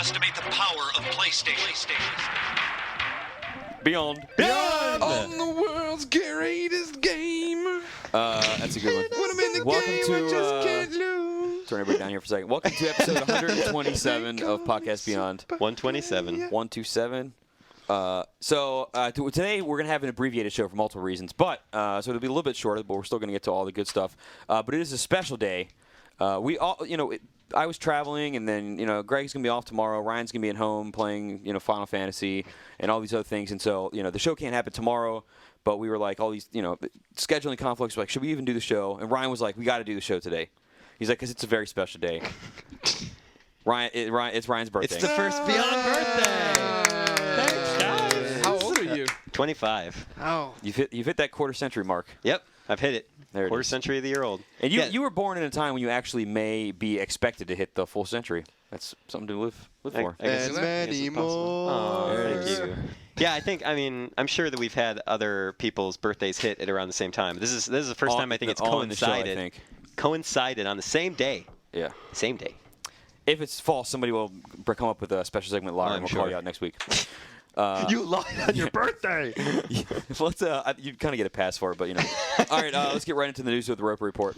underestimate the power of PlayStation. Beyond. On the world's greatest game. That's a good one. When I'm in the Welcome game, to, I just can't lose. Turn everybody down here for a second. Welcome to episode 127 of Podcast Beyond. 127. 127. Today we're going to have an abbreviated show for multiple reasons, but so it'll be a little bit shorter, but we're still going to get to all the good stuff. But it is a special day. We all, I was traveling, and then Greg's gonna be off tomorrow. Ryan's gonna be at home playing, Final Fantasy and all these other things. And so, the show can't happen tomorrow. But we were like, all these, scheduling conflicts. We're like, should we even do the show? And Ryan was like, we got to do the show today. He's like, because it's a very special day. It's Ryan's birthday. It's the first Beyond birthday. Thanks, guys. How old are you? 25. Oh. You've hit that quarter century mark. Yep, I've hit it. There it Quarter is. century of the year old. And you were born in a time when you actually may be expected to hit the full century. That's something to live for. I guess And it's- I guess many it's possible. more. Oh, thank you. Yeah, I'm sure that we've had other people's birthdays hit at around the same time. This is the first time I think it's on the show, I coincided. think. Coincided on the same day. Yeah. Same day. If it's false, somebody will come up with a special segment live, I'm and we'll sure. call you out next week. You lied on your birthday. Let's. You kind of get a pass for it, but All right, let's get right into the news with the Roper Report.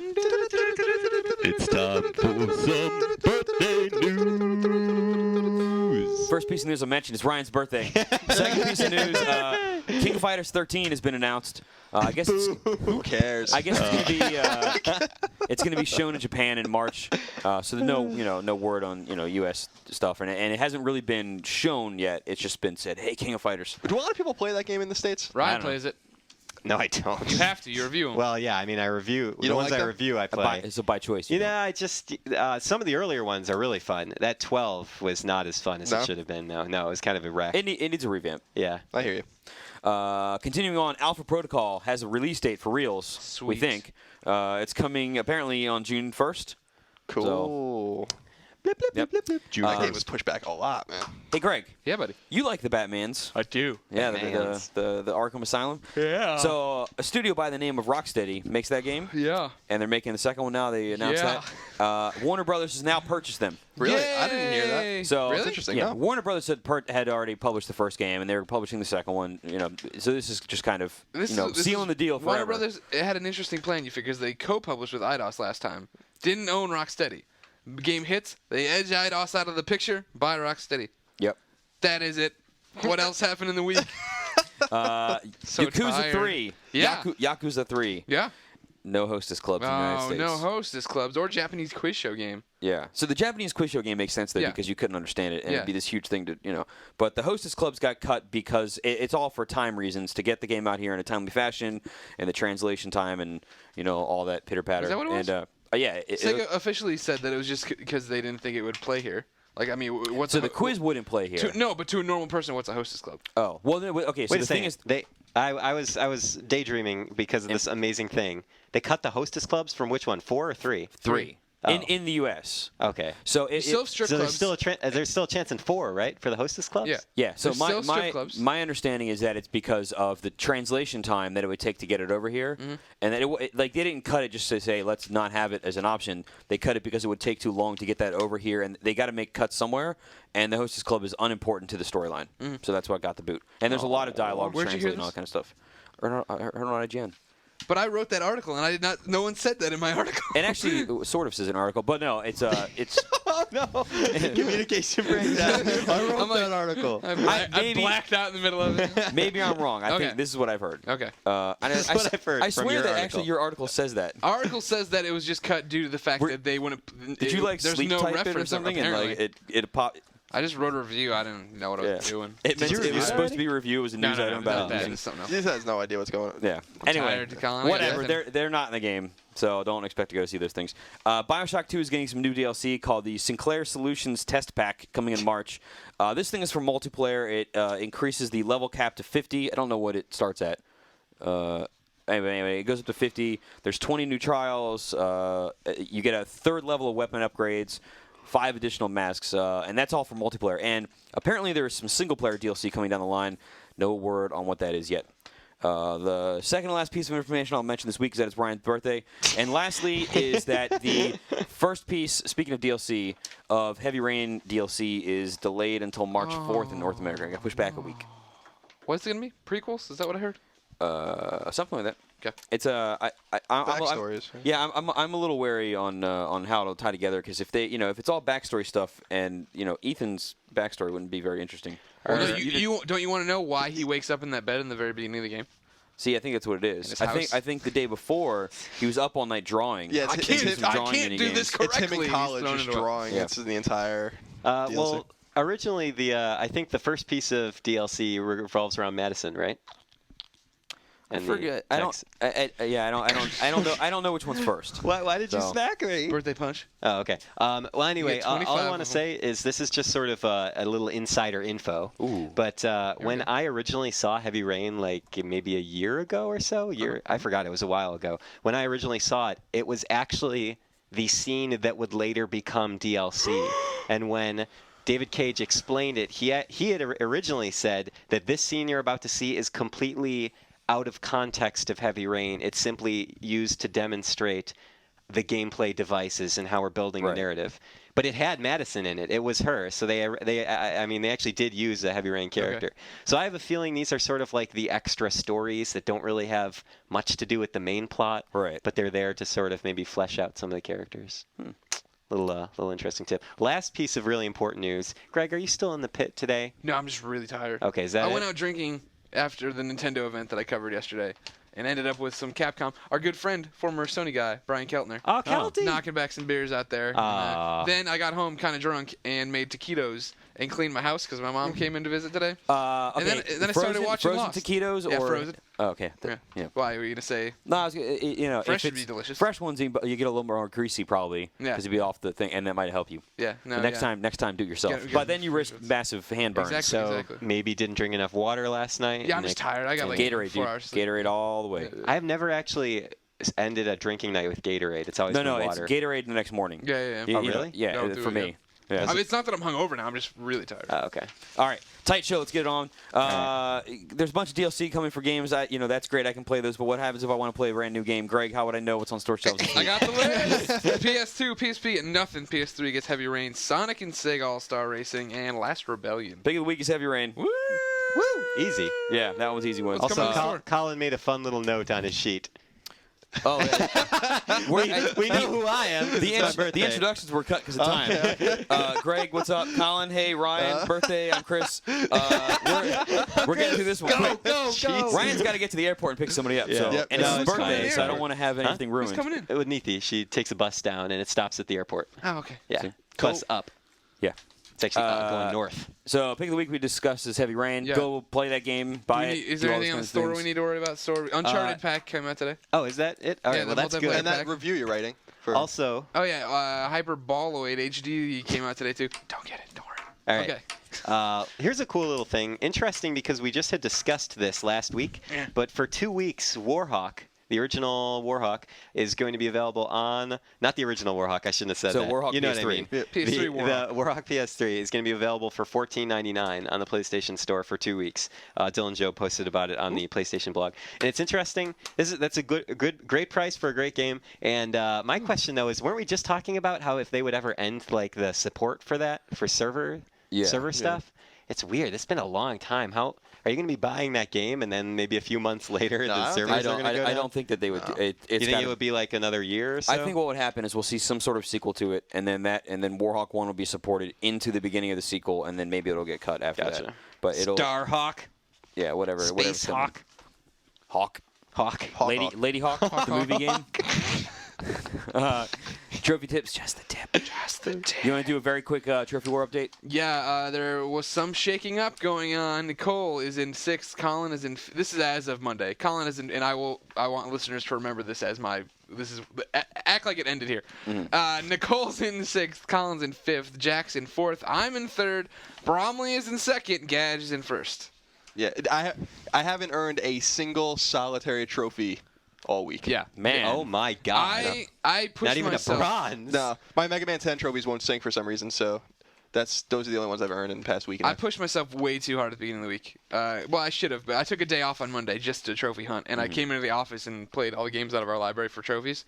It's time for some birthday news. First piece of news I'll mention is Ryan's birthday. Second piece of news, King of Fighters 13 has been announced. I guess Who cares? it's going to be shown in Japan in March. So there's no word on U.S. stuff, and it hasn't really been shown yet. It's just been said, hey, King of Fighters. Do a lot of people play that game in the States? I Ryan don't know. plays it. No, I don't. You have to. You review them. Well, yeah, I review. You the don't ones like I them? review, I play. It's a by choice. I just some of the earlier ones are really fun. That 12 was not as fun as No? it should have been. No, it was kind of a wreck. It needs a revamp. Yeah. I hear you. Continuing on, Alpha Protocol has a release date for reals, we Sweet. think. It's coming apparently on June 1st. Cool. Yep. That game was pushed back a lot, man. Hey, Greg, yeah, buddy. you like the Batmans. I do. Yeah, Batmans. the Arkham Asylum. Yeah. So a studio by the name of Rocksteady makes that game, Yeah. and they're making the second one now. They announced Yeah. that. Warner Brothers has now purchased them. Really? I didn't hear that. Yay. So Really? Interesting, Yeah, no. Warner Brothers had already published the first game, and they were publishing the second one. So this is just kind of This sealing the deal forever. Warner Brothers had an interesting plan, you figure, because they co-published with IDOS last time. Didn't own Rocksteady. Game hits, they edge IDOS out of the picture, buy Rocksteady. Yep. That is it. What else happened in the week? So Yakuza tired. 3. Yeah. Yakuza 3. Yeah. No hostess clubs in the United Oh, States. no hostess clubs or Japanese quiz show game. Yeah. So the Japanese quiz show game makes sense there Yeah. because you couldn't understand it, and Yeah. it'd be this huge thing to. But the hostess clubs got cut because it's all for time reasons to get the game out here in a timely fashion, and the translation time, and all that pitter patter. Is that what it was? And yeah. Sega officially said that it was just because they didn't think it would play here. Like, I mean, what's So a the quiz wouldn't play here. but to a normal person, what's a hostess club? Oh well, okay. So Wait the a thing second. is, I was daydreaming because of this amazing thing. They cut the hostess clubs from which one? 4 or 3? 3 Oh. in the U.S. Okay. So You still have strip So clubs. there's still a chance in 4, right, for the hostess clubs? Yeah. Yeah, so There's still strip clubs. my understanding is that it's because of the translation time that it would take to get it over here, Mm-hmm. and that they didn't cut it just to say let's not have it as an option. They cut it because it would take too long to get that over here, and they got to make cuts somewhere. And the hostess club is unimportant to the storyline, so that's what got the boot. And there's a lot of dialogue Where'd you hear translating and all this? that kind of stuff. I heard it on IGN. But I wrote that article, and I did not. No one said that in my article. And actually, it sort of says an article, but no, it's Oh, no. Communication breakdown. I wrote I'm like- that article. I maybe- blacked out in the middle of it. maybe I'm wrong. I Okay. think this is what I've heard. Okay. This is what I've heard I from swear your that article. actually your article says that. Our article says that it was just cut due to the fact that they wouldn't. Did you there's sleep no type it or reference something? And apparently. it popped. I just wrote a review. I didn't know what I was Yeah. doing. It you review was it supposed to be a review. It was a news item about not that. using- It's something else. He just has no idea what's going on. Yeah. I'm Anyway, tired, Colin. I got whatever. nothing. They're not in the game, so don't expect to go see those things. BioShock 2 is getting some new DLC called the Sinclair Solutions Test Pack coming in March. This thing is for multiplayer. It increases the level cap to 50. I don't know what it starts at. Anyway, it goes up to 50. There's 20 new trials. You get a third level of weapon upgrades. 5 additional masks, and that's all for multiplayer. And apparently there is some single-player DLC coming down the line. No word on what that is yet. The second to last piece of information I'll mention this week is that it's Ryan's birthday. And lastly is that the first piece, speaking of DLC, of Heavy Rain DLC is delayed until March 4th in North America. I got pushed back a week. What's it gonna be? Prequels? Is that what I heard? Something like that. Okay. It's Backstories. yeah, I'm a little wary on how it'll tie together because if they, if it's all backstory stuff and Ethan's backstory wouldn't be very interesting. Well, no, don't you want to know why he wakes up in that bed in the very beginning of the game? See, I think that's what it is. his I house? think the day before he was up all night drawing. Yeah, I it's can't do this It's correctly. him in college He's thrown just into it. drawing. Yeah. It's the entire DLC. Well, originally I think the first piece of DLC revolves around Madison, right? I And forget. the I don't. text. I don't know. I don't know which one's first. Why did you So- smack me? Birthday punch. Oh, okay. Well, anyway, all 25 I want to of them. say is this is just sort of a little insider info. Ooh. But when I originally saw Heavy Rain, like maybe a year ago or so, I forgot, it was a while ago. When I originally saw it, it was actually the scene that would later become DLC. And when David Cage explained it, he had originally said that this scene you're about to see is completely out of context of Heavy Rain. It's simply used to demonstrate the gameplay devices and how we're building the Right. narrative. But it had Madison in it. It was her. So they actually did use a Heavy Rain character. So I have a feeling these are sort of like the extra stories that don't really have much to do with the main plot. Right. But they're there to sort of maybe flesh out some of the characters. Little interesting tip. Last piece of really important news. Greg, are you still in the pit today? No, I'm just really tired. Okay, is that I it? went out drinking after the Nintendo event that I covered yesterday, and ended up with some Capcom. Our good friend, former Sony guy, Brian Keltner. Oh, Kelty. Knocking back some beers out there. And, then I got home kind of drunk and made taquitos and cleaned my house because my mom came in to visit today. Okay. And then I started watching frozen Lost. taquitos Yeah, or frozen. Oh, okay. Yeah. Why were you gonna say? No, I was, Fresh if would it's be delicious. Fresh ones you get a little more greasy probably Yeah. because you'd be off the thing, and that might help you. Yeah. No. But next yeah. time, do it yourself. Get- But then you risk get- massive hand burns. Exactly. So exactly. maybe didn't drink enough water last night. Yeah, I'm and just it- tired. I got like Gatorade, 4 dude. hours. sleep. Gatorade all the way. I've never actually ended a drinking night with Gatorade. It's always No, been it's water. Gatorade the next morning. Yeah. You- Oh, you know, really? Yeah, That'll do for it, me. Yeah. I mean, it's not that I'm hungover now. I'm just really tired. Oh, okay. All right, tight show. Let's get it on. There's a bunch of DLC coming for games. That's great. I can play those. But what happens if I want to play a brand new game? Greg, how would I know what's on store shelves? I got the list. PS2, PSP, and nothing. PS3 gets Heavy Rain, Sonic and Sega All-Star Racing, and Last Rebellion. Pick of the week is Heavy Rain. Woo! Easy. Yeah, that one's easy one. Let's come Also, on the store. Colin made a fun little note on his sheet. Oh, yeah. We know who I am. 'cause it's my The birthday. introductions were cut because of time. Greg, what's up? Colin, hey, Ryan, birthday. I'm Chris. We're getting through this one quick. Go! Ryan's got to get to the airport and pick somebody up. Yeah. So, Yep. and No, it's his it's birthday, fine. so I don't want to have anything Who's ruined. coming in? With Neethi, she takes a bus down and it stops at the airport. Oh, okay. Yeah. See? Bus up. Yeah. It's actually going north. So, pick of the week we discussed is Heavy Rain. Yeah. Go play that game. Buy it. Is do there all those anything on the kinds of store things. we need to worry about? Store Uncharted pack came out today. Oh, is that it? All right. Yeah, Well, the that's multiplayer good. And that back. review you're writing. For Also, Oh yeah, Hyperboloid HD came out today too. Don't get it. Don't worry. all right. Okay. Here's a cool little thing. Interesting because we just had discussed this last week. Yeah. But for 2 weeks, Warhawk, the original Warhawk, is going to be available on not the original Warhawk. I shouldn't have said So that. Warhawk you know what I PS3. mean? Yeah. PS3 Warhawk. The Warhawk PS3 is going to be available for $14.99 on the PlayStation Store for 2 weeks. Dylan Joe posted about it on the PlayStation blog, and it's interesting. That's a great price for a great game. And my question though is, weren't we just talking about how if they would ever end like the support for that for server stuff? It's weird. It's been a long time. How are you going to be buying that game and then maybe a few months later No, the I don't servers think are going to go I down? don't think that they would. It's You think gotta- it would be like another year or so? I think what would happen is we'll see some sort of sequel to it, and then Warhawk 1 will be supported into the beginning of the sequel, and then maybe it'll get cut after Gotcha. that. But it'll Starhawk, yeah, whatever. Space Hawk, Hawk. Hawk. Lady Hawk, the movie game. Trophy tips, just the tip. Just the tip. You want to do a very quick trophy war update? Yeah, there was some shaking up going on. Nicole is in 6th. Colin is in. This is as of Monday. Colin is in, and I want listeners to remember this as my. This is act like it ended here. Nicole's in 6th. Colin's in 5th. Jack's in 4th. I'm in 3rd. Bromley is in 2nd. Gadge is in 1st. Yeah, I haven't earned a single solitary trophy all week. Yeah. Man. Oh my God! I pushed Not even myself. a bronze. No, my Mega Man 10 trophies won't sync for some reason, so Those are the only ones I've earned in the past week and a I half. pushed myself way too hard at the beginning of the week. Well, I should have, but I took a day off on Monday just to trophy hunt, and I came into the office and played all the games out of our library for trophies.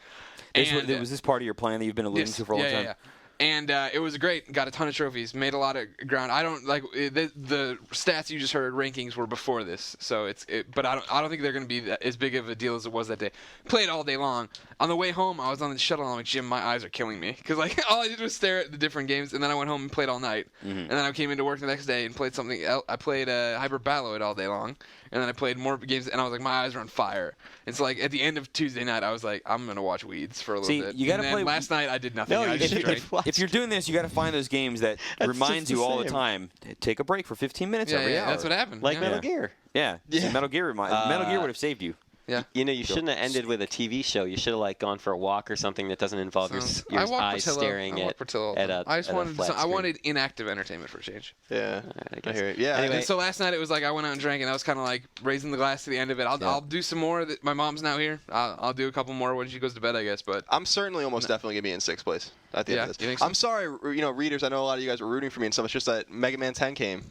Was this part of your plan that you've been alluding to for a long time? Yeah. And it was great. Got a ton of trophies. Made a lot of ground. I don't like the stats you just heard. Rankings were before this, so but I don't think they're going to be as big of a deal as it was that day. Played all day long. On the way home, I was on the shuttle. And I'm like, Jim, my eyes are killing me because like all I did was stare at the different games, and then I went home and played all night. And then I came into work the next day and played something else. I played Hyper Balloid all day long, and then I played more games, and I was like, my eyes are on fire. It's like at the end of Tuesday night, I was like, I'm gonna watch Weeds for a little bit. You gotta and then play. Last night I did nothing. No, I you just should drank. If you're doing this, you got to find those games that reminds just you the all the same. time. Take a break for 15 minutes every hour. That's what happened. Like yeah. Metal Gear. Yeah. See, Metal Gear Metal Gear would have saved you. Yeah. You know, you shouldn't have ended with a TV show. You should have like gone for a walk or something that doesn't involve your I walk eyes Portillo. staring I walk at Portillo all the at time. a I just at a wanted flat I screen. wanted inactive entertainment for a change. Yeah, I I guess. hear it. Yeah. Anyway, And so last night it was like I went out and drank, and I was kind of like raising the glass to the end of it. I'll do some more. My mom's now here. I'll do a couple more when she goes to bed, I guess. But I'm certainly almost definitely going to be in 6th place at the end of you this. think so? I'm sorry, readers. I know a lot of you guys were rooting for me and stuff. It's just that Mega Man 10 came,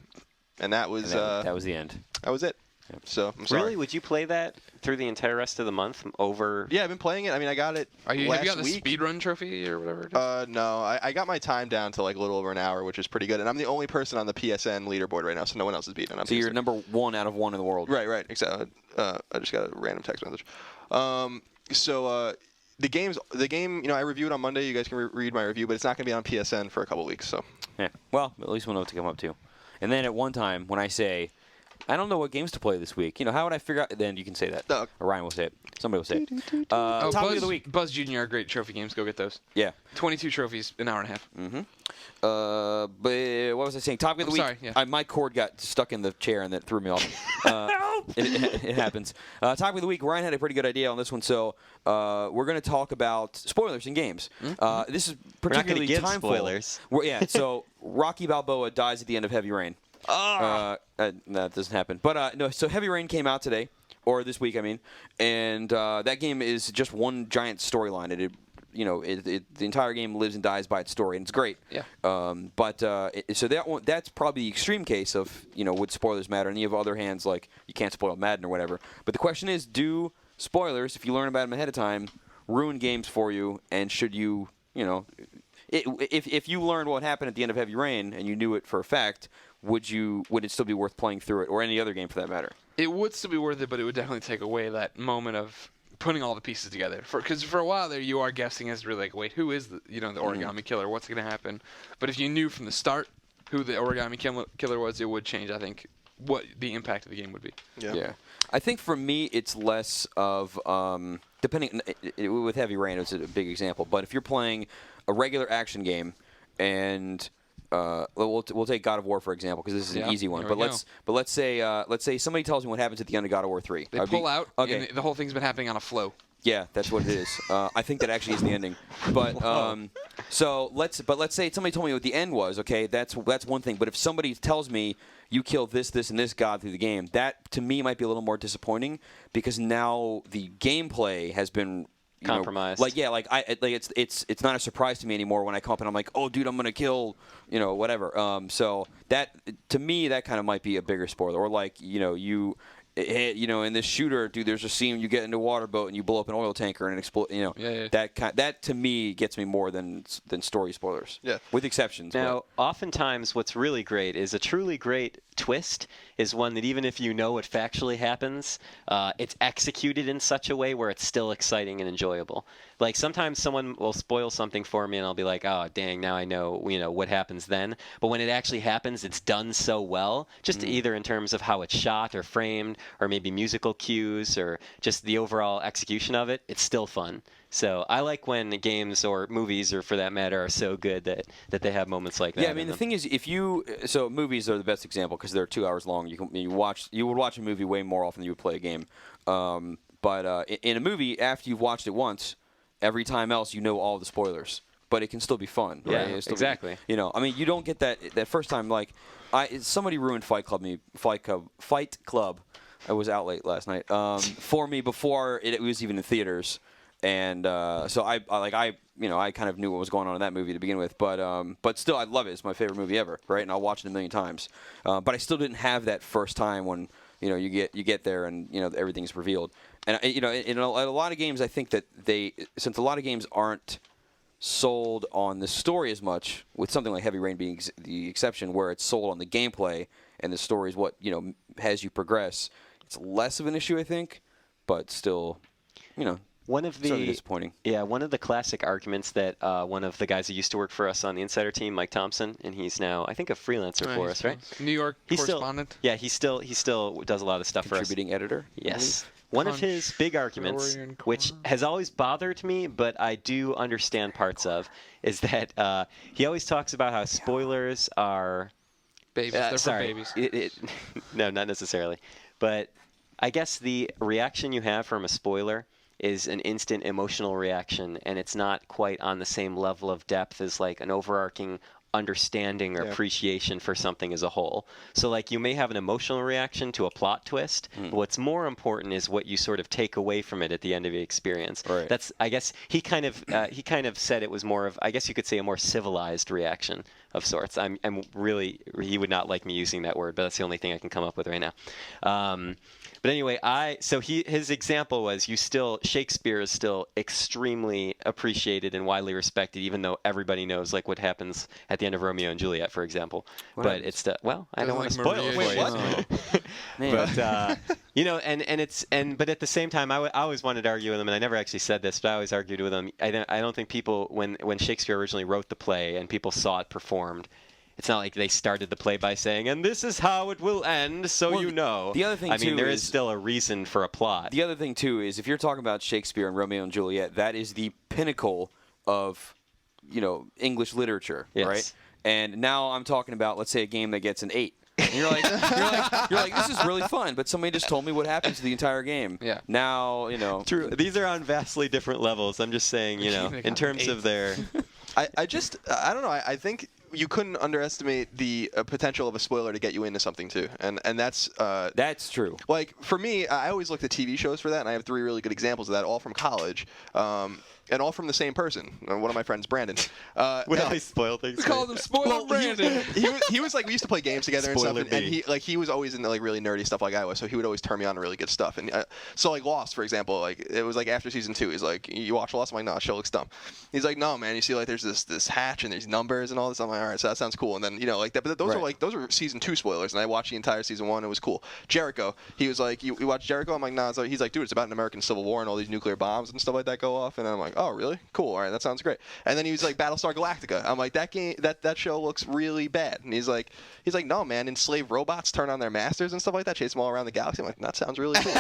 and that was That was the end. that was it. So I'm sorry. really, would you play that through the entire rest of the month over? Yeah, I've been playing it. I mean, I got it have you last got the week. speedrun trophy or whatever? It is? No, I got my time down to like a little over an hour, which is pretty good. And I'm the only person on the PSN leaderboard right now, so no one else is beating. So you're number 1 out of 1 in the world. Right, exactly. I just got a random text message. The game, I reviewed on Monday. You guys can read my review, but it's not going to be on PSN for a couple weeks. So Yeah. Well, at least we'll know what to come up to. And then at one time, when I say, I don't know what games to play this week, how would I figure out? Then you can say that. No. Or Ryan will say it. Somebody will say it. Topic of the week. Buzz Jr. are great trophy games. Go get those. Yeah. 22 trophies, an hour and a half. But what was I saying? Topic of the week. sorry, yeah. My cord got stuck in the chair and that threw me off. It happens. Topic of the week. Ryan had a pretty good idea on this one, so we're going to talk about spoilers in games. This is particularly give timeful. spoilers. So Rocky Balboa dies at the end of Heavy Rain. That doesn't happen. But no. So Heavy Rain came out today, or this week, I mean, and that game is just one giant storyline. The entire game lives and dies by its story, and it's great. Yeah. So that's probably the extreme case of would spoilers matter? And you have other hands like you can't spoil Madden or whatever. But the question is, do spoilers, if you learn about them ahead of time, ruin games for you? And should you, if you learned what happened at the end of Heavy Rain and you knew it for a fact, would it still be worth playing through it, or any other game for that matter? It would still be worth it, but it would definitely take away that moment of putting all the pieces together. Because for a while there, you are guessing as really like, wait, who is the origami killer? What's going to happen? But if you knew from the start who the origami killer was, it would change, I think, what the impact of the game would be. Yeah. I think for me, it's less of depending with Heavy Rain, it's a big example. But if you're playing a regular action game, and we'll take God of War for example, because this is an easy one. There we But let's say somebody tells me what happens at the end of God of War 3. They pull out, okay. and the whole thing's been happening on a flow. Yeah, that's what it is. I think that actually is the ending. But let's say somebody told me what the end was. Okay, that's one thing. But if somebody tells me you kill this, and this god through the game, that to me might be a little more disappointing, because now the gameplay has been compromised. It's not a surprise to me anymore when I come up and I'm like, oh dude, I'm gonna kill whatever. So that to me that kind of might be a bigger spoiler. Or like in this shooter, dude, there's a scene you get into a water boat and you blow up an oil tanker and it explodes. That to me gets me more than story spoilers. Yeah. With exceptions. Now, oftentimes, what's really great is a truly great twist is one that even if you know what factually happens, it's executed in such a way where it's still exciting and enjoyable. Like sometimes someone will spoil something for me and I'll be like, oh dang, now I know what happens then. But when it actually happens, it's done so well, just either in terms of how it's shot or framed, or maybe musical cues, or just the overall execution of it. It's still fun. So I like when games or movies, or for that matter, are so good that they have moments like that. Yeah, I mean the thing is, so movies are the best example because they're 2 hours long. You would watch a movie way more often than you would play a game. But in a movie, after you've watched it once, every time else you know all the spoilers. But it can still be fun. Yeah, right? exactly. I mean, you don't get that first time. Like, somebody ruined Fight Club. I was out late last night. For me before it was even in theaters. And so I kind of knew what was going on in that movie to begin with, but still I love it. It's my favorite movie ever, right? And I'll watch it a million times. But I still didn't have that first time when you get there and everything's revealed. And in a lot of games, I think that since a lot of games aren't sold on the story as much, with something like Heavy Rain being the exception, where it's sold on the gameplay and the story is what has you progress. It's less of an issue, I think, but still, One of the certainly disappointing. Yeah, one of the classic arguments that one of the guys who used to work for us on the Insider team, Mike Thompson, and he's now I think a freelancer for us, right? New York correspondent. He still does a lot of stuff for us. Contributing editor. Yes. One of his big arguments, which has always bothered me, but I do understand parts of, is that he always talks about how spoilers are Babies. They're sorry, for babies. No, not necessarily. But I guess the reaction you have from a spoiler is an instant emotional reaction, and it's not quite on the same level of depth as like an overarching understanding or appreciation for something as a whole. So like you may have an emotional reaction to a plot twist, but what's more important is what you sort of take away from it at the end of the experience. Right. That's, I guess he kind of said it was more of, I guess you could say, a more civilized reaction of sorts. I'm really, he would not like me using that word, but that's the only thing I can come up with right now. But anyway, his example was Shakespeare is still extremely appreciated and widely respected, even though everybody knows like what happens at the end of Romeo and Juliet, for example. But it's I don't want to spoil it for you. But but at the same time, I always wanted to argue with him, and I never actually said this, but I always argued with him. I don't think people, when Shakespeare originally wrote the play and people saw it performed, it's not like they started the play by saying, and this is how it will end, so well, you know. The other thing, there is still a reason for a plot. The other thing, too, is if you're talking about Shakespeare and Romeo and Juliet, that is the pinnacle of, English literature, right? And now I'm talking about, let's say, a game that gets an 8. And you're like, this is really fun, but somebody just told me what happens to the entire game. Yeah. Now, True. These are on vastly different levels. I'm just saying, in terms of their... I don't know. I think you couldn't underestimate the potential of a spoiler to get you into something too, and that's true. Like for me, I always look at TV shows for that, and I have 3 really good examples of that, all from college. And all from the same person. One of my friends, Brandon. Would I spoil things? We called him Spoiler Brandon. He was like, we used to play games together and stuff, and he was always into like really nerdy stuff like I was, so he would always turn me on to really good stuff. And so like Lost, for example, like it was like after season 2, he's like, you watch Lost? I'm like, no, show looks dumb. He's like, no, man, you see like there's this hatch and there's numbers and all this. I'm like, all right, so that sounds cool. And then like that, but those are season 2 spoilers, and I watched the entire season 1. It was cool. Jericho, he was like, you watch Jericho? I'm like, nah. So he's like, dude, it's about an American Civil War and all these nuclear bombs and stuff like that go off. And I'm like, oh, really? Cool. All right, that sounds great. And then he was like, Battlestar Galactica. I'm like, that show looks really bad. And he's like, no, man, enslaved robots turn on their masters and stuff like that, chase them all around the galaxy. I'm like, that sounds really cool.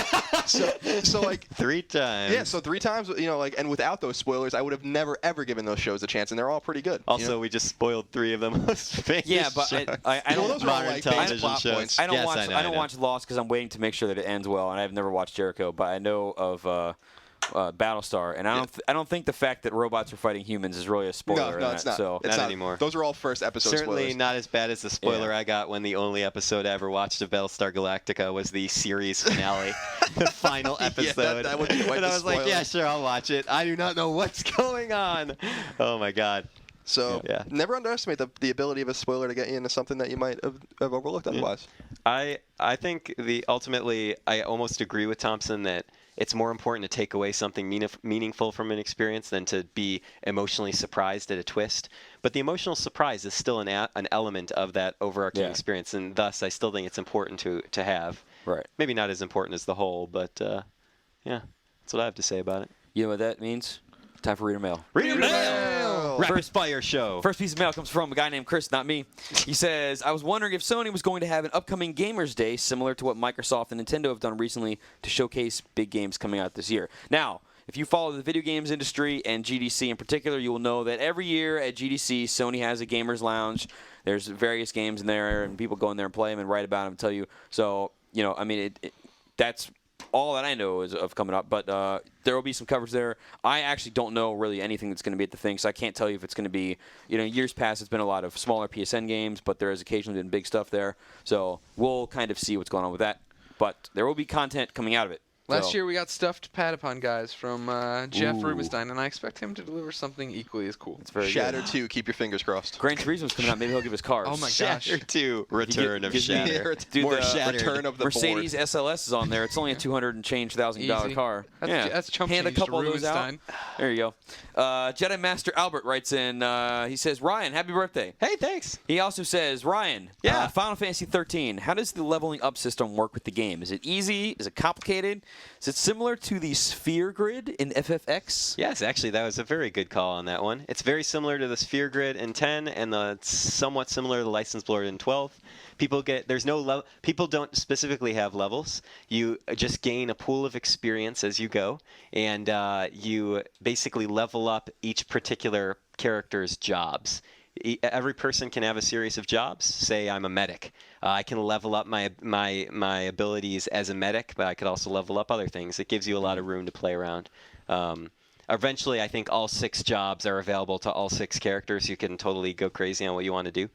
so like 3 times. Yeah, so 3 times, and without those spoilers, I would have never ever given those shows a chance, and they're all pretty good. Also, we just spoiled 3 of the most famous. Yeah, but I don't. Those are all like television plot shows. points. I don't Yes, watch. I know. Watch Lost because I'm waiting to make sure that it ends well, and I've never watched Jericho, but I know of Battlestar, and I don't think the fact that robots are fighting humans is really a spoiler. No, it's not. So It's not anymore. Those are all first episode Certainly spoilers. not as bad as the spoiler I got when the only episode I ever watched of Battlestar Galactica was the series finale, the final episode. that would be quite and the I was like, spoiler. yeah, sure, I'll watch it. I do not know what's going on. Oh my God. So Yeah. never underestimate the ability of a spoiler to get you into something that you might have overlooked otherwise. I think ultimately I almost agree with Thompson that it's more important to take away something meaningful from an experience than to be emotionally surprised at a twist. But the emotional surprise is still an element of that overarching experience, and thus I still think it's important to have. Right. Maybe not as important as the whole, but yeah, that's what I have to say about it. You know what that means? Time for reader mail. Reader mail! Rapid fire show. First piece of mail comes from a guy named Chris, not me. He says, I was wondering if Sony was going to have an upcoming Gamers Day similar to what Microsoft and Nintendo have done recently to showcase big games coming out this year. Now, if you follow the video games industry and GDC in particular, you will know that every year at GDC, Sony has a Gamers Lounge. There's various games in there, and people go in there and play them and write about them and tell you. So, that's all that I know is of coming up, but there will be some coverage there. I actually don't know really anything that's going to be at the thing, so I can't tell you if it's going to be, years past it's been a lot of smaller PSN games, but there has occasionally been big stuff there. So we'll kind of see what's going on with that. But there will be content coming out of it. Last So- year we got stuffed Patapon guys from Jeff Rubenstein, and I expect him to deliver something equally as cool. It's very Shatter good. 2, keep your fingers crossed. Gran Turismo's coming out. Maybe he'll give us cars. Oh my gosh. Shatter 2, Return of gives me- Shatter. Dude, More the Return of the Mercedes board. SLS is on there. It's only a $200,000 Easy. car. That's chump Hand a change to couple of those out. Rubenstein. There you go. Jedi Master Albert writes in. He says, "Ryan, happy birthday." Hey, thanks. He also says, "Ryan, Yeah. Final Fantasy 13. How does the leveling up system work with the game? Is it easy? Is it complicated? Is it similar to the sphere grid in FFX?" Yes, actually, that was a very good call on that one. It's very similar to the Sphere Grid in 10, and it's somewhat similar to the License Board in 12. People don't specifically have levels. You just gain a pool of experience as you go, and you basically level up each particular character's jobs. Every person can have a series of jobs. Say I'm a medic. I can level up my abilities as a medic, but I could also level up other things. It gives you a lot of room to play around. Eventually, I think all 6 jobs are available to all 6 characters. You can totally go crazy on what you want to do.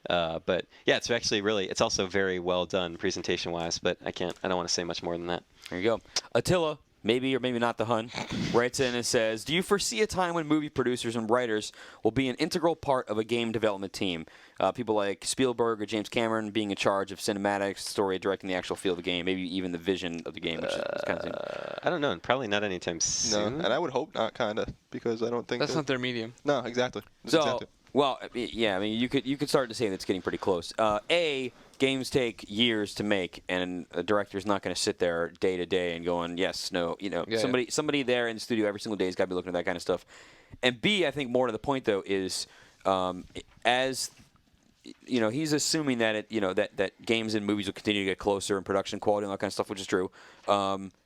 But yeah, it's actually it's also very well done presentation-wise. But I don't want to say much more than that. There you go. Attila, maybe or maybe not the Hun, writes in and says, "Do you foresee a time when movie producers and writers will be an integral part of a game development team? People like Spielberg or James Cameron being in charge of cinematics, story, directing the actual feel of the game, maybe even the vision of the game." Which is kind of I don't know. Probably not anytime No, soon. and I would hope not, kind of, because I don't think That's not their medium. No, exactly. That's So, exactly. well, yeah, I mean, you could start to say that's getting pretty close. Games take years to make, and a director's not going to sit there day to day and going, yes, no, somebody there in the studio every single day has got to be looking at that kind of stuff. And B, I think more to the point though is as he's assuming that that games and movies will continue to get closer in production quality and all that kind of stuff, which is true.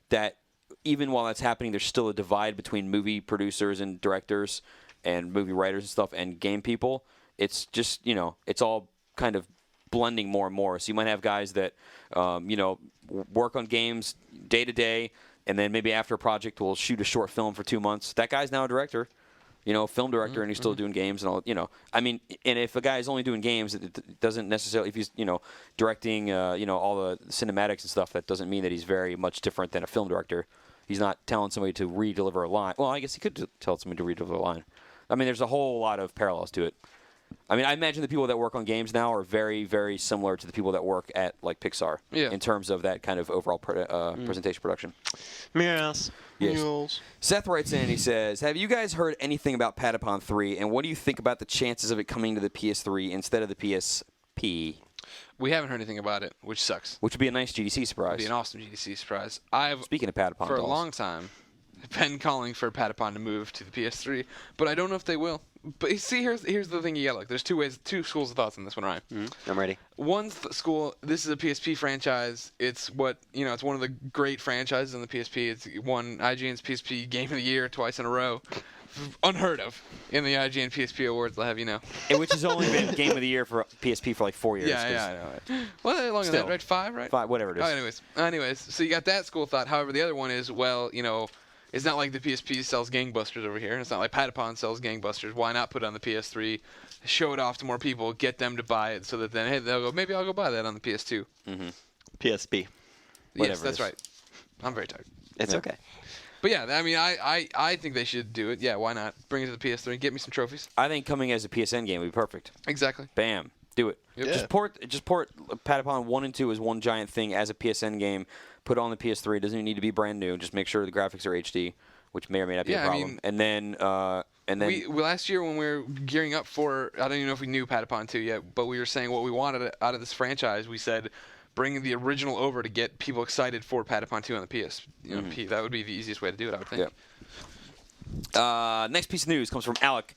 That even while that's happening, there's still a divide between movie producers and directors and movie writers and stuff and game people. It's just it's all kind of blending more and more. So you might have guys that work on games day to day, and then maybe after a project will shoot a short film for 2 months. That guy's now a director. Film director, and he's still doing games and all. I mean, and if a guy is only doing games, it doesn't necessarily. If he's directing, all the cinematics and stuff, that doesn't mean that he's very much different than a film director. He's not telling somebody to re-deliver a line. Well, I guess he could tell somebody to re-deliver a line. I mean, there's a whole lot of parallels to it. I mean, I imagine the people that work on games now are very, very similar to the people that work at like Pixar in terms of that kind of overall presentation production. Yes. Yes. Seth writes in and he says, "Have you guys heard anything about Patapon 3, and what do you think about the chances of it coming to the PS3 instead of the PSP?" We haven't heard anything about it, which sucks. Which would be a nice GDC surprise. It'd be an awesome GDC surprise. Speaking of Patapon for dolls. a long time, been calling for Patapon to move to the PS3, but I don't know if they will. But see, here's the thing you got. Look, there's two schools of thoughts on this one, Ryan. I'm ready. One school, this is a PSP franchise. It's it's one of the great franchises on the PSP. It's won IGN's PSP Game of the Year twice in a row. Unheard of in the IGN PSP Awards, I'll have you know. Which has only been Game of the Year for PSP for like 4 years. Yeah, I know. Well, how long is that, right? 5, right? 5, whatever it is. Oh, anyways, so you got that school of thought. However, the other one is, it's not like the PSP sells gangbusters over here. It's not like Patapon sells gangbusters. Why not put it on the PS3, show it off to more people, get them to buy it, so that then, hey, they'll go, maybe I'll go buy that on the PS2. Mm-hmm. PSP. Yes, that's right. I'm very tired. It's okay. But yeah, I mean, I think they should do it. Yeah, why not? Bring it to the PS3 and get me some trophies. I think coming as a PSN game would be perfect. Exactly. Bam. Do it. Yep. Yeah. Just port Patapon 1 and 2 as one giant thing as a PSN game. Put it on the PS3. It doesn't even need to be brand new. Just make sure the graphics are HD, which may or may not be a problem. And then last year when we were gearing up for, I don't even know if we knew Patapon 2 yet, but we were saying what we wanted out of this franchise. We said bring the original over to get people excited for Patapon 2 on the PS. That would be the easiest way to do it, I would think. Yep. Next piece of news comes from Alec.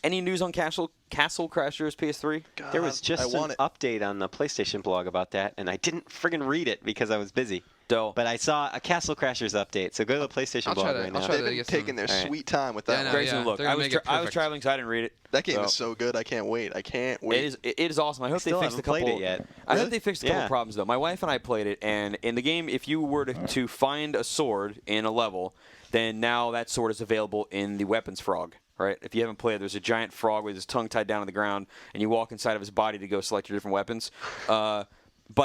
Any news on Castle Crashers PS3? God, There was just an it. update on the PlayStation blog about that, and I didn't friggin' read it because I was busy. Dope. But I saw a Castle Crashers update, so go to the PlayStation blog right now. I'll try They've to been get taking their some- sweet time with that Yeah, one. Grayson, look, they're I gonna was make it I was perfect. traveling, so I didn't read it. That game is so good. I can't wait. I can't wait. It is awesome. I hope they still fixed a haven't couple. played it yet. I Really? hope they fixed a couple Yeah. problems though. My wife and I played it, and in the game, if you were to find a sword in a level, then now that sword is available in the weapons frog. Right? If you haven't played, there's a giant frog with his tongue tied down to the ground, and you walk inside of his body to go select your different weapons. But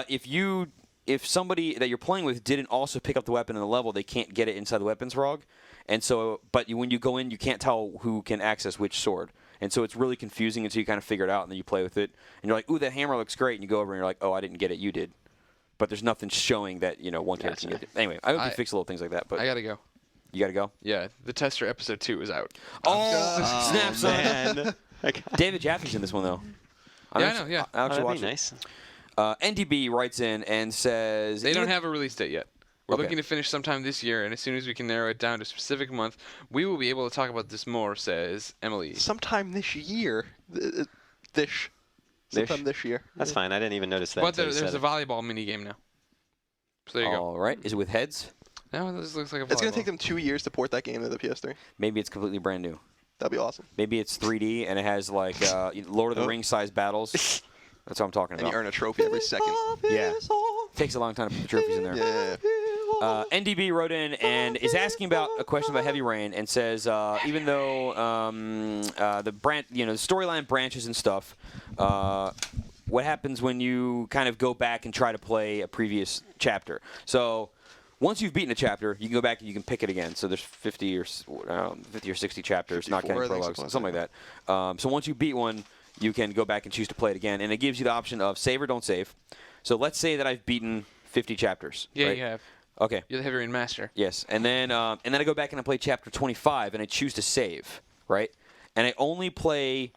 if you if somebody that you're playing with didn't also pick up the weapon in the level, they can't get it inside the weapons frog. And so, but when you go in, you can't tell who can access which sword. And so it's really confusing until you kind of figure it out, and then you play with it. And you're like, ooh, that hammer looks great. And you go over and you're like, oh, I didn't get it. You did. But there's nothing showing that, one character can get it. Anyway, I hope you fix little things like that. But I got to go. You got to go? Yeah, the tester episode 2 is out. Oh, snaps, man. David Jaffe's in this one, though. Yeah, I know, yeah. That'd be nice. NDB writes in and says... They don't have a release date yet. We're Okay. looking to finish sometime this year, and as soon as we can narrow it down to a specific month, we will be able to talk about this more, says Emily. Sometime this year. Sometime this year. That's fine. I didn't even notice that. But there's a volleyball mini game now. So there you go. All right. Is it with heads? No, this looks like a volleyball. It's going to take them 2 years to port that game to the PS3. Maybe it's completely brand new. That'd be awesome. Maybe it's 3D and it has like Lord of the Rings size battles. That's what I'm talking And about. you earn a trophy every second. Yeah. Takes a long time to put the trophies in there. Yeah. NDB wrote in and is asking about a question about Heavy Rain and says even though the storyline branches and stuff, what happens when you kind of go back and try to play a previous chapter? So once you've beaten a chapter, you can go back and you can pick it again. So there's 50 or 60 chapters, not counting prologues, something like that. So once you beat one, you can go back and choose to play it again, and it gives you the option of save or don't save. So let's say that I've beaten 50 chapters. Yeah, right? you have. Okay. You're the Heavy Rain master. Yes, and then I go back and I play chapter 25, and I choose to save, right? And I only play,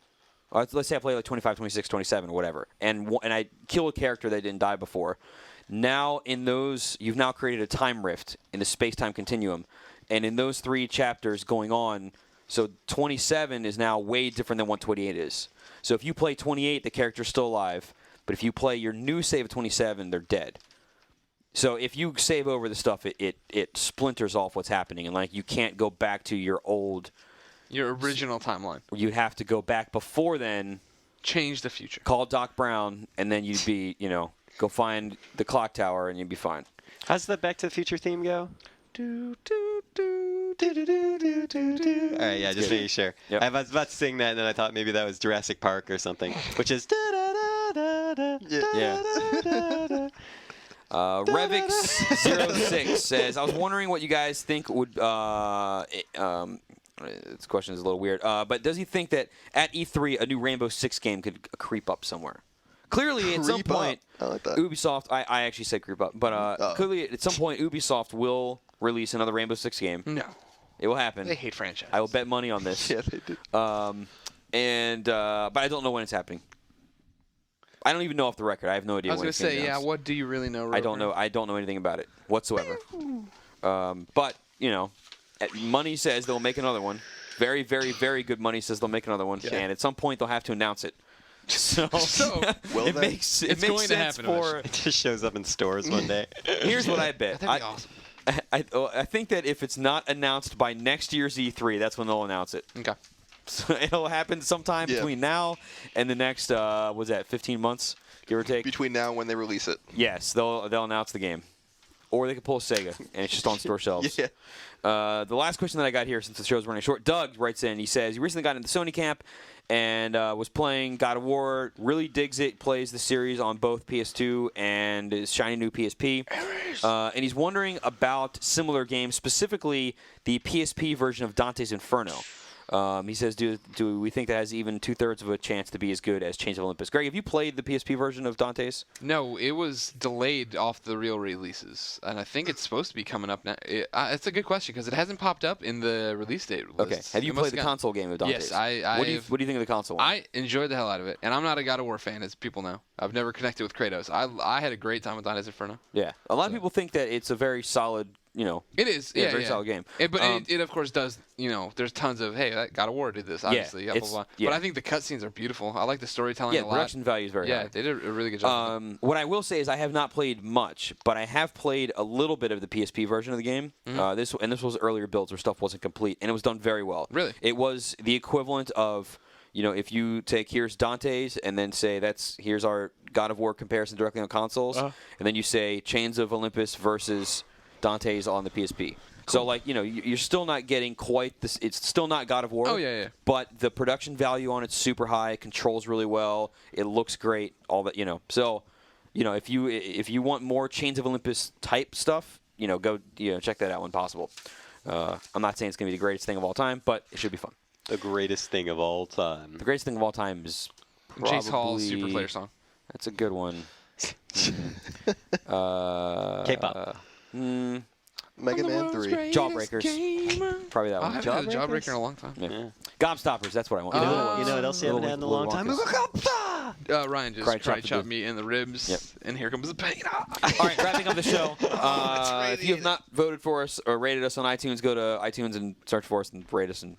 let's say I play like 25, 26, 27, whatever, and I kill a character that didn't die before. Now in those, you've now created a time rift in the space-time continuum, and in those 3 chapters going on, so 27 is now way different than what 28 is. So if you play 28, the character's still alive, but if you play your new save of 27, they're dead. So if you save over the stuff, it splinters off what's happening, and like you can't go back to your original timeline. You have to go back before then. Change the future. Call Doc Brown, and then you'd be, go find the clock tower, and you'd be fine. How's the Back to the Future theme go? Do, do, do, do, do, do, do, do, do. All right, yeah, just making sure. Yep. I was about to sing that, and then I thought maybe that was Jurassic Park or something, which is. Yeah. Revix06 says, I was wondering what you guys think would. This question is a little weird, but does he think that at E3 a new Rainbow Six game could creep up somewhere? Clearly, at some point, I like that. Ubisoft. I actually said creep up, but clearly at some point Ubisoft will release another Rainbow Six game. No. It will happen. They hate franchise. I will bet money on this. Yeah, they do. But I don't know when it's happening. I don't even know off the record. I have no idea. I was when going it's to gonna say, be yeah, announced. what do you really know? I don't know. I don't know anything about it whatsoever. But money says they'll make another one. Very, very, very good money says they'll make another one, and at some point they'll have to announce it. So it makes it's going to sense happen for. It just shows up in stores one day. Here's what I bet. That'd be awesome. I think that if it's not announced by next year's E3, that's when they'll announce it. Okay. So it'll happen sometime between now and the next, 15 months, give or take? Between now and when they release it. Yes, they'll announce the game. Or they could pull a Sega, and it's just on store shelves. Yeah. The last question that I got here, since the show's running short, Doug writes in. He says, he recently got into the Sony camp and was playing God of War, really digs it, plays the series on both PS2 and his shiny new PSP. And he's wondering about similar games, specifically the PSP version of Dante's Inferno. He says, do we think that has even 2/3 of a chance to be as good as Chains of Olympus? Greg, have you played the PSP version of Dante's? No, it was delayed off the real releases, and I think it's supposed to be coming up now. It's a good question because it hasn't popped up in the release date list. Okay. Have you played the console game of Dante's? Yes, What do you think of the console one? I enjoyed the hell out of it, and I'm not a God of War fan, as people know. I've never connected with Kratos. I had a great time with Dante's Inferno. Yeah. A lot of people think that it's a very solid, It is, very solid game. But it of course does, there's tons of, hey, that God of War did this, obviously. Blah, blah, blah. But I think the cutscenes are beautiful. I like the storytelling a lot. Yeah, production value is very high. Yeah, they did a really good job. What I will say is I have not played much, but I have played a little bit of the PSP version of the game. This was earlier builds where stuff wasn't complete, and it was done very well. Really? It was the equivalent of, if you take here's Dante's and then say here's our God of War comparison directly on consoles, and then you say Chains of Olympus versus Dante's on the PSP. Cool. So, you're still not getting quite this. It's still not God of War. Oh, yeah. But the production value on it's super high. It controls really well. It looks great. All that, So, if you want more Chains of Olympus type stuff, go check that out when possible. I'm not saying it's going to be the greatest thing of all time, but it should be fun. The greatest thing of all time. The greatest thing of all time is probably Jace Hall's Super Player song. That's a good one. K-pop. Mega Man 3. Jawbreakers. Probably that I one. haven't had a Jawbreaker in a long time. Yeah. Gobstoppers. That's what I want. You know what else you haven't had in a long time? Ryan just Karate chopped me in the ribs, Yep. and here comes the pain. All right, wrapping up the show. If you have not voted for us or rated us on iTunes, go to iTunes and search for us and rate us and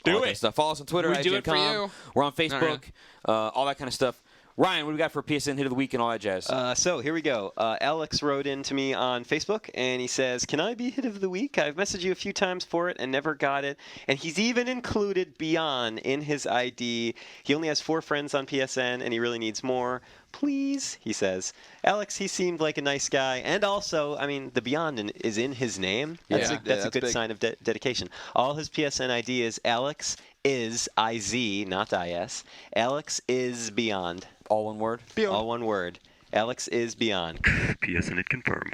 all that kind of stuff. Follow us on Twitter. We do it for @IGNCom. you. We're on Facebook. All that kind of stuff. Ryan, what do we got for PSN Hit of the Week and all that jazz? So here we go. Alex wrote in to me on Facebook, and he says, "Can I be Hit of the Week? I've messaged you a few times for it and never got it." And he's even included Beyond in his ID. He only has 4 friends on PSN, and he really needs more. Please, he says. Alex, he seemed like a nice guy. And also, I mean, the Beyond is in his name. That's a good big. sign of dedication. All his PSN ID is Alex is IZ, not IS. Alex is Beyond. All one word? All one word. Alex is Beyond. PSN it confirmed.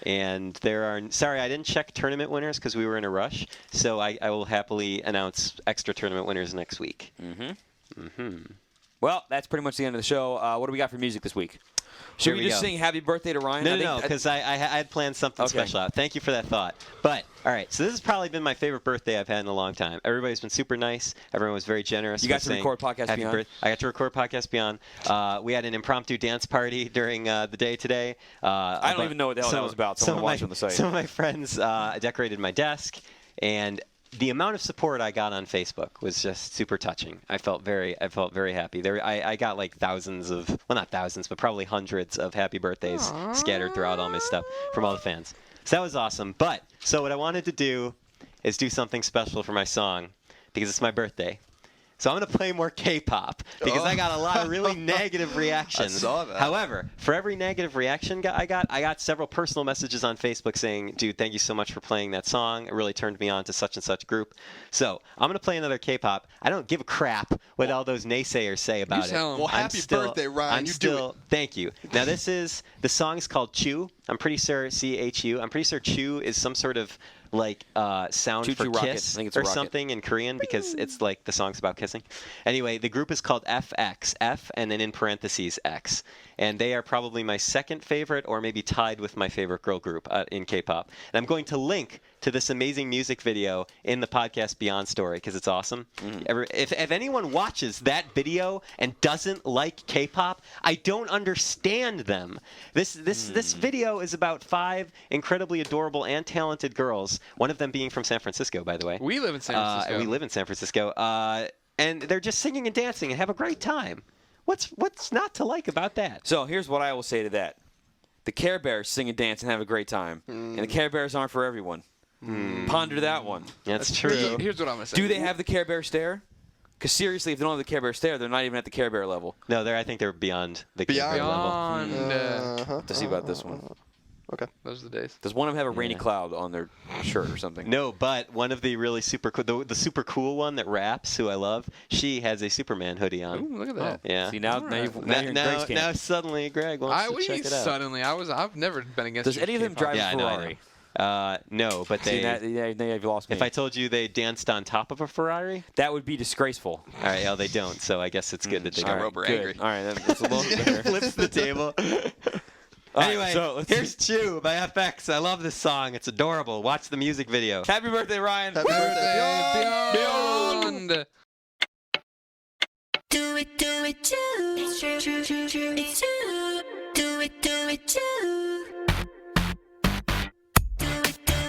And there are... Sorry, I didn't check tournament winners because we were in a rush. So I will happily announce extra tournament winners next week. Well, that's pretty much the end of the show. What do we got for music this week? Should we just sing Happy Birthday to Ryan? No, because I had planned something special out. Thank you for that thought. But, all right, so this has probably been my favorite birthday I've had in a long time. Everybody's been super nice. Everyone was very generous. You got to record Podcast Beyond? I got to record Podcast Beyond. We had an impromptu dance party during the day today. I don't even know what the hell that was about, so I'm going to watch on the site. Some of my friends decorated my desk, and the amount of support I got on Facebook was just super touching. I felt very happy. I got like thousands of, well, not thousands, but probably hundreds of happy birthdays scattered throughout all my stuff from all the fans. So that was awesome. But, so what I wanted to do is do something special for my song because it's my birthday. So I'm going to play more K-pop because I got a lot of really negative reactions. I saw that. However, for every negative reaction I got several personal messages on Facebook saying, "Dude, thank you so much for playing that song. It really turned me on to such and such group." So I'm going to play another K-pop. I don't give a crap what all those naysayers say about it. Well, happy birthday, Ryan. Do it. Thank you. Now the song is called Chew. I'm pretty sure CHU. I'm pretty sure Chew is some sort of like sound Choo for choo rocket. kiss I think it's a or rocket. something in Korean because it's like the song's about kissing. Anyway, the group is called FX, F and then in parentheses X. And they are probably my second favorite or maybe tied with my favorite girl group in K-pop. And I'm going to link to this amazing music video in the Podcast Beyond story because it's awesome. If anyone watches that video and doesn't like K-pop, I don't understand them. This video is about 5 incredibly adorable and talented girls, one of them being from San Francisco, by the way. We live in San Francisco. We live in San Francisco. And they're just singing and dancing and have a great time. What's not to like about that? So here's what I will say to that. The Care Bears sing and dance and have a great time. And the Care Bears aren't for everyone. Ponder that one. That's true. Here's what I'm going to say. Do they have the Care Bear stare? Because seriously, if they don't have the Care Bear stare, they're not even at the Care Bear level. No, I think they're beyond the Care Bear level. Beyond. To see about this one. Okay. Those are the days. Does one of them have a rainy cloud on their shirt or something? No, but one of the really super cool, the super cool one that raps, who I love, she has a Superman hoodie on. Ooh, look at that. Yeah. See, now you're in Greg's camp. Now suddenly Greg wants to What do you check mean it out. suddenly? I've never been against. Does any of them drive Yeah, a I know, Ferrari? No, but they. See, you've lost me. If I told you they danced on top of a Ferrari, that would be disgraceful. all right, well they don't. So I guess it's good that they All don't. right. Roper good. angry. All right, that's a little bit better. Flips the table. All right, Anyway, so here's Chew by FX. I love this song. It's adorable. Watch the music video. Happy birthday, Ryan. Happy birthday. Beyond. Do it, too. It's true, true, true, true. It's true. Do it, too. Do it, too.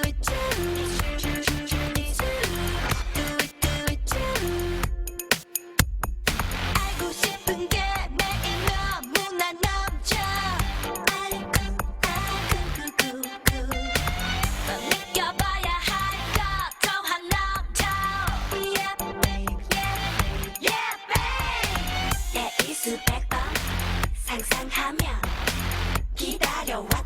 It's true, true, true, true. It's true. Do it, too. 알고 싶은 게 매일 너무나 넘쳐. 더 느껴봐야 할 것 더 한넘쳐. Yeah, babe. Yeah, babe. 내 이수 100번 상상하며 기다려왔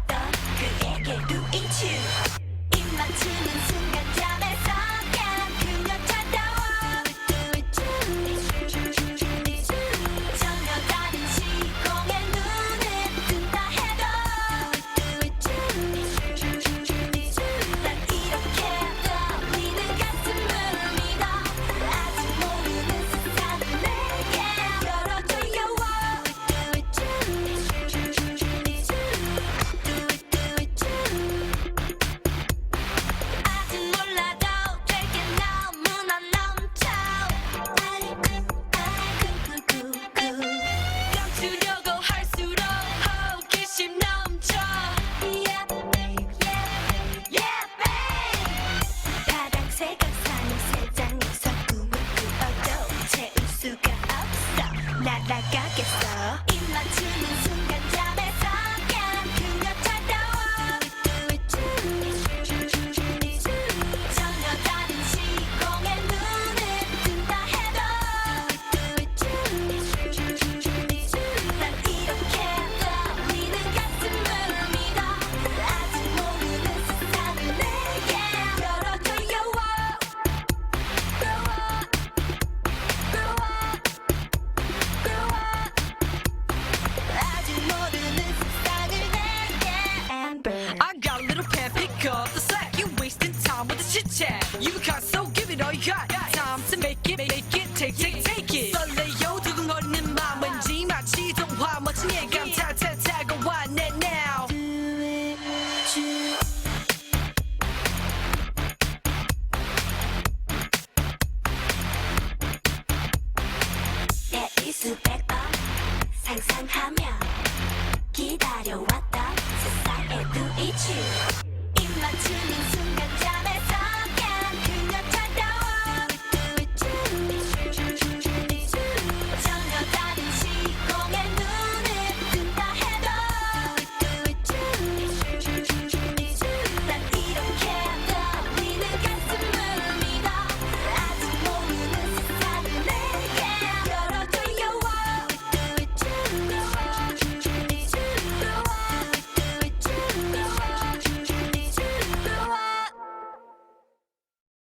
chat. You got so give it all you got. Time to make it, take it. 설레요 두근거리는 맘 왠지 마치 동화 멋진 예감 타타타고 왔네 now. There is a backup 상상하며 기다려왔던 세상에 또 있지.